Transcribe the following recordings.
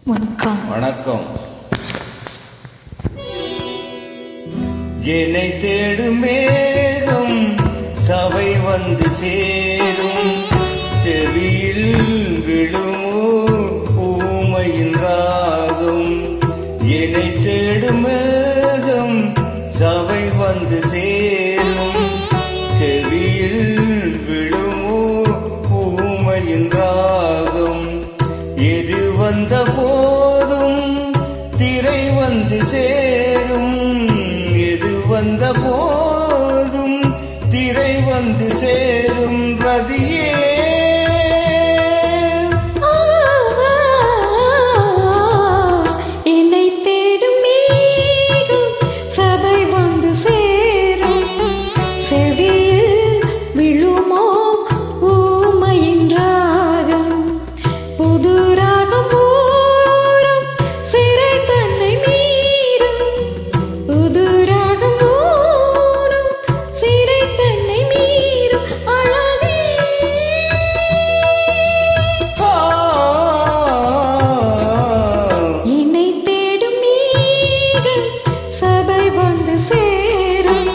வணக்கம். என்னை தேடும் மேகம் சபை வந்து சேரும், செவியில் விழுமோ ஊமையின் ராகம். என்னை தேடும் மேகம் சபை வந்து சேரும், செவியில் விழுமோ ஊமையின் ராகம். எது வந்த போதும் திரை வந்து சேரும், எது வந்த போதும் திரை வந்து சேரும். ரதியே என்னை தேடும் மேகம் சபை வந்து சேரும், செவியில் விழுமோ ஊமையின் ராகம். புது ராகம் ஊரும் சிறை தன்னை மீறும், புது ராகம் ஊரும் சிறை தன்னை மீறும். அழகே என்னை தேடும் மேகம் சபை வந்து சேரும்,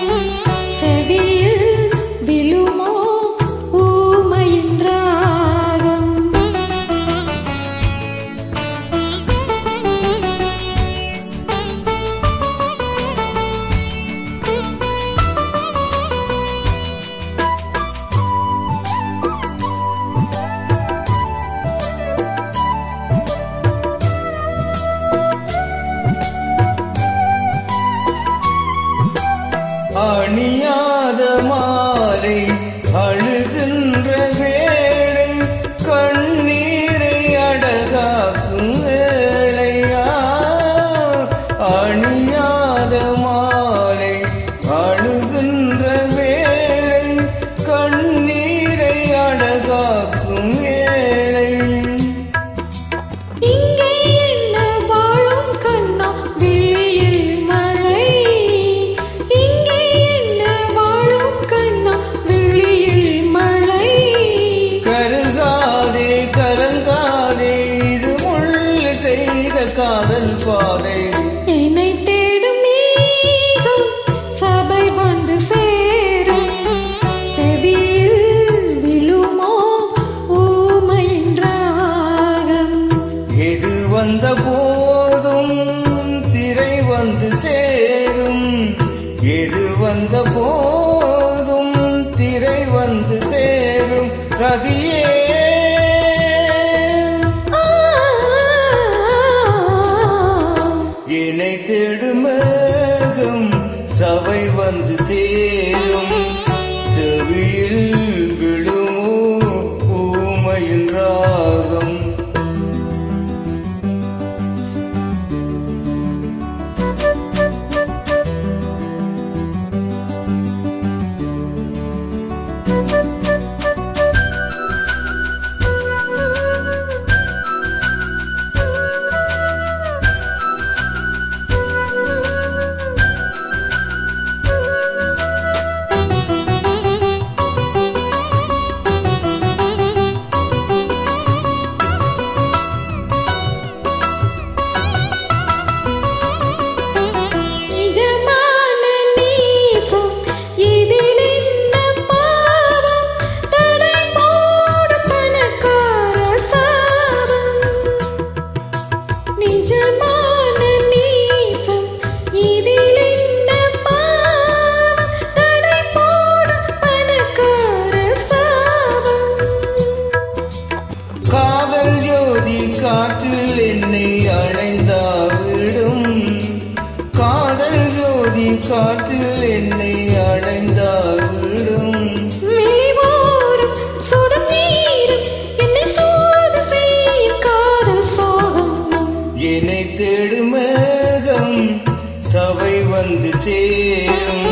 செவியில் விழுமோ ஊமையின் ராகம். அணியாத மாலை அழுகின்ற வேளை, கண்ணீரை அடகாக்கும் வேளையா. அணியாத மாலை அழுகின்ற வேளை, கண்ணீரை அடகாக்கும் வேளை. இங்கே என்ன வாழும் கண்ணா விழியில் மழை, இங்கே என்ன வாழும் கண்ணா விழியில் மழை. கருகாதே கலங்காதே, இது முள் செய்த காதல் பாதை. என்னை தேடும் மேகம் சபை வந்து சேரும், செவியில் விழுமோ ஊமையின் ராகம். எது வந்த போதும் திரை வந்து சேரும், எது வந்த போதும் திரை வந்து சேரும். ரதியே என்னை தேடும் மேகம் சபை வந்து சேரும், செவியில் விழுமோ ஊமையின் ராகம். நிஜமான நேசம் இதில் என்ன பாவம், தடை போடும் பணக்கார சாபம். நிஜமான நேசம் இதில் என்ன பாவம், தடை போடும் பணக்கார சாபம். காதல் ஜோதி காற்றில் என்னை அடைந்தாவிடும், காதல் ஜோதி காற்றில் என்னை அடைந்தாவிடும். மெலிவோரும் சுடும் நீரும் என்னை சூது செய்யும் காதல் சோகம். என்னை தேடும் மேகம் சபை வந்து சேரும்,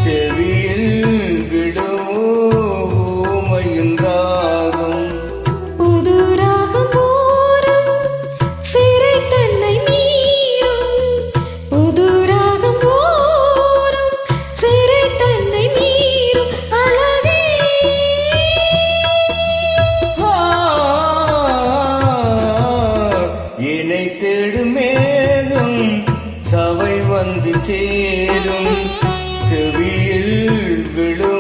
செவியில் விடுமோ ஊமையின் ராகம். புது ராகம் ஊரும் சிறை தன்னை மீறும், புது ராகம் ஊரும் சிறை தன்னை மீறும். அழகே என்னை தேடும் மேகம் சபை வந்து சேரும் செவியில் விழும்